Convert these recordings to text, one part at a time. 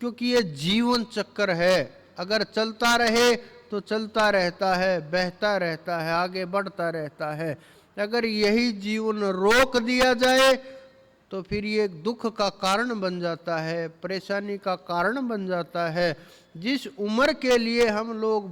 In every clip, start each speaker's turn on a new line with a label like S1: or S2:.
S1: क्योंकि ये जीवन चक्र है। अगर चलता रहे तो चलता रहता है, बहता रहता है, आगे बढ़ता रहता है। अगर यही जीवन रोक दिया जाए तो फिर ये दुख का कारण बन जाता है, परेशानी का कारण बन जाता है। जिस उम्र के लिए हम लोग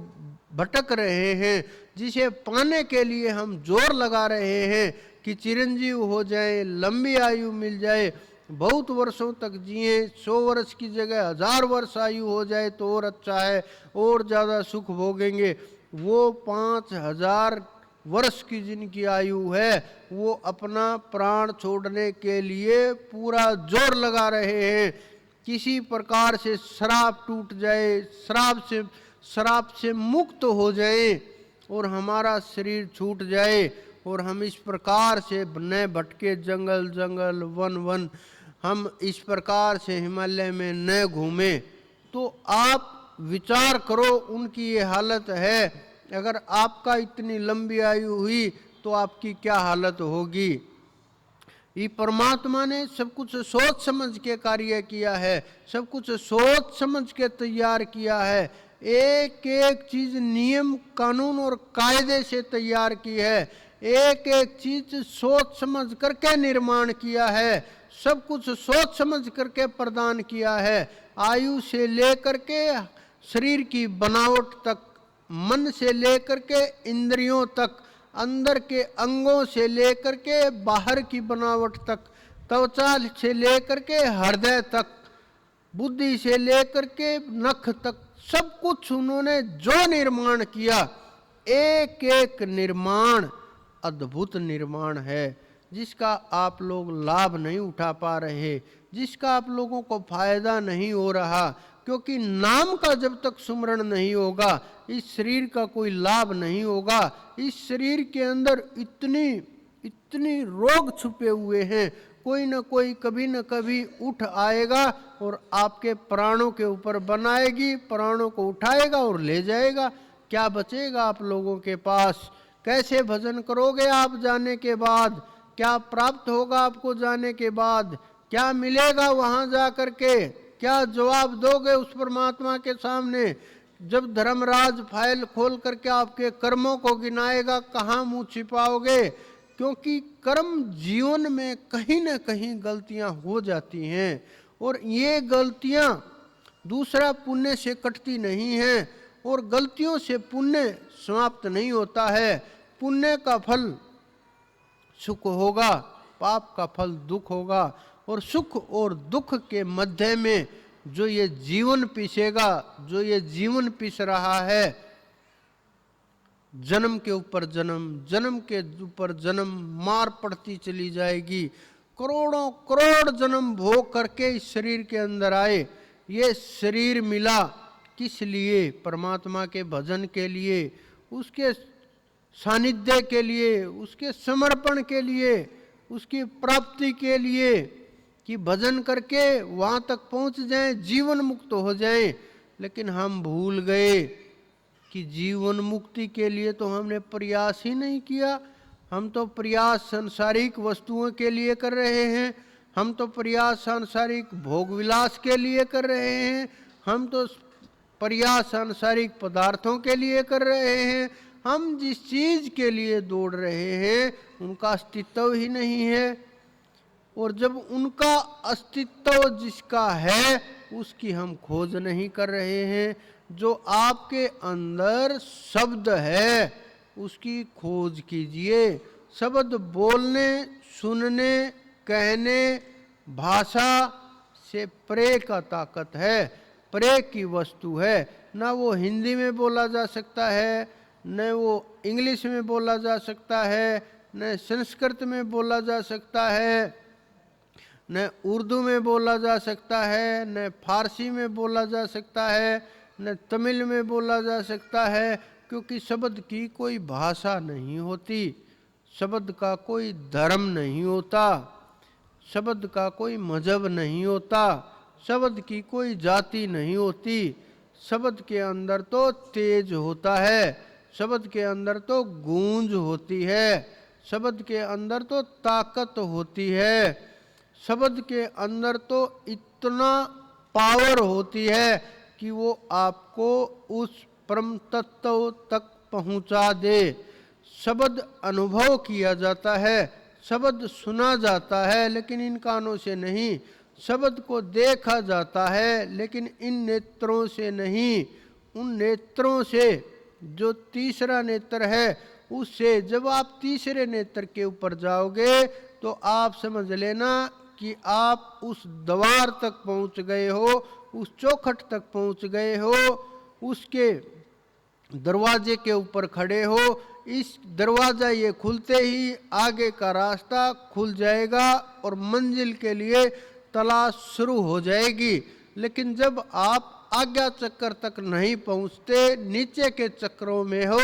S1: भटक रहे हैं, जिसे पाने के लिए हम जोर लगा रहे हैं कि चिरंजीव हो जाए, लंबी आयु मिल जाए, बहुत वर्षों तक जिए, 100 वर्ष की जगह 1000 वर्ष आयु हो जाए तो और अच्छा है, और ज़्यादा सुख भोगेंगे, वो 5000 वर्ष की जिनकी आयु है वो अपना प्राण छोड़ने के लिए पूरा जोर लगा रहे हैं। किसी प्रकार से शराब टूट जाए, शराब से मुक्त हो जाए और हमारा शरीर छूट जाए और हम इस प्रकार से न भटके जंगल जंगल वन वन, हम इस प्रकार से हिमालय में न घूमें। तो आप विचार करो, उनकी ये हालत है। अगर आपका इतनी लंबी आयु हुई तो आपकी क्या हालत होगी। ये परमात्मा ने सब कुछ सोच समझ के कार्य किया है, सब कुछ सोच समझ के तैयार किया है। एक एक चीज नियम कानून और कायदे से तैयार की है, एक एक चीज सोच समझ करके निर्माण किया है, सब कुछ सोच समझ करके प्रदान किया है। आयु से लेकर के शरीर की बनावट तक, मन से लेकर के इंद्रियों तक, अंदर के अंगों से लेकर के बाहर की बनावट तक, त्वचा से लेकर के हृदय तक, बुद्धि से लेकर के नख तक, सब कुछ उन्होंने जो निर्माण किया, एक एक निर्माण अद्भुत निर्माण है, जिसका आप लोग लाभ नहीं उठा पा रहे, जिसका आप लोगों को फायदा नहीं हो रहा। क्योंकि नाम का जब तक सुमरण नहीं होगा, इस शरीर का कोई लाभ नहीं होगा। इस शरीर के अंदर इतनी इतनी रोग छुपे हुए हैं, कोई न कोई कभी न कभी उठ आएगा और आपके प्राणों के ऊपर बनाएगी, प्राणों को उठाएगा और ले जाएगा। क्या बचेगा आप लोगों के पास? कैसे भजन करोगे आप जाने के बाद? क्या प्राप्त होगा आपको जाने के बाद? क्या मिलेगा वहां जा करके? क्या जवाब दोगे उस परमात्मा के सामने? जब धर्मराज फाइल खोल करके आपके कर्मों को गिनाएगा, कहाँ मुंह छिपाओगे? क्योंकि कर्म जीवन में कहीं न कहीं गलतियां हो जाती हैं, और ये गलतियां दूसरा पुण्य से कटती नहीं हैं, और गलतियों से पुण्य समाप्त नहीं होता है। पुण्य का फल सुख होगा, पाप का फल दुख होगा, और सुख और दुख के मध्य में जो ये जीवन पिसेगा, जो ये जीवन पिस रहा है, जन्म के ऊपर जन्म, जन्म के ऊपर जन्म, मार पड़ती चली जाएगी। करोड़ों करोड़ जन्म भोग करके इस शरीर के अंदर आए। ये शरीर मिला किस लिए? परमात्मा के भजन के लिए, उसके सानिध्य के लिए, उसके समर्पण के लिए, उसकी प्राप्ति के लिए, कि भजन करके वहां तक पहुंच जाएं, जीवन मुक्त हो जाएं। लेकिन हम भूल गए कि जीवन मुक्ति के लिए तो हमने प्रयास ही नहीं किया। हम तो प्रयास सांसारिक वस्तुओं के लिए कर रहे हैं, हम तो प्रयास सांसारिक भोग विलास के लिए कर रहे हैं, हम तो प्रयास सांसारिक पदार्थों के लिए कर रहे हैं। हम जिस चीज के लिए दौड़ रहे हैं उनका अस्तित्व ही नहीं है, और जब उनका अस्तित्व जिसका है उसकी हम खोज नहीं कर रहे हैं। जो आपके अंदर शब्द है उसकी खोज कीजिए। शब्द बोलने, सुनने, कहने, भाषा से परे का ताकत है, परे की वस्तु है। ना वो हिंदी में बोला जा सकता है, न वो इंग्लिश में बोला जा सकता है, न संस्कृत में बोला जा सकता है, न उर्दू में बोला जा सकता है, न फारसी में बोला जा सकता है, न तमिल में बोला जा सकता है। क्योंकि शब्द की कोई भाषा नहीं होती, शब्द का कोई धर्म नहीं होता, शब्द का कोई मजहब नहीं होता, शब्द की कोई जाति नहीं होती। शब्द के अंदर तो तेज होता है, शब्द के अंदर तो गूंज होती है, शब्द के अंदर तो ताकत होती है, शब्द के अंदर तो इतना पावर होती है कि वो आपको उस परम तत्व तक पहुंचा दे। शब्द अनुभव किया जाता है, शब्द सुना जाता है, लेकिन इन कानों से नहीं। शब्द को देखा जाता है, लेकिन इन नेत्रों से नहीं। उन नेत्रों से जो तीसरा नेत्र है, उससे जब आप तीसरे नेत्र के ऊपर जाओगे तो आप समझ लेना कि आप उस द्वार तक पहुंच गए हो, उस चौखट तक पहुंच गए हो, उसके दरवाजे के ऊपर खड़े हो। इस दरवाजा ये खुलते ही आगे का रास्ता खुल जाएगा और मंजिल के लिए तलाश शुरू हो जाएगी। लेकिन जब आप आज्ञा चक्कर तक नहीं पहुंचते, नीचे के चक्रों में हो,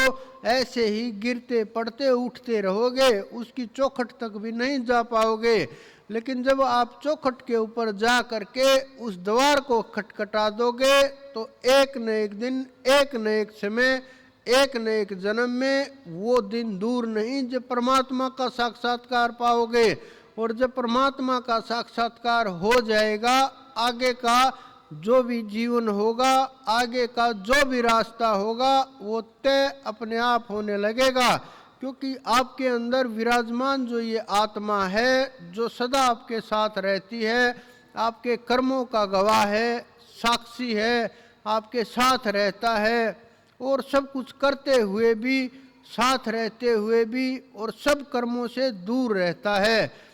S1: ऐसे ही गिरते पड़ते उठते रहोगे, उसकी चौखट तक भी नहीं जा पाओगे। लेकिन जब आप चौखट के ऊपर जा करके उस द्वार को खटखटा दोगे तो एक न एक दिन, एक न एक समय, एक न एक जन्म में वो दिन दूर नहीं जब परमात्मा का साक्षात्कार पाओगे। और जब परमात्मा का साक्षात्कार हो जाएगा, आगे का जो भी जीवन होगा, आगे का जो भी रास्ता होगा, वो तय अपने आप होने लगेगा। क्योंकि आपके अंदर विराजमान जो ये आत्मा है, जो सदा आपके साथ रहती है, आपके कर्मों का गवाह है, साक्षी है, आपके साथ रहता है और सब कुछ करते हुए भी, साथ रहते हुए भी और सब कर्मों से दूर रहता है।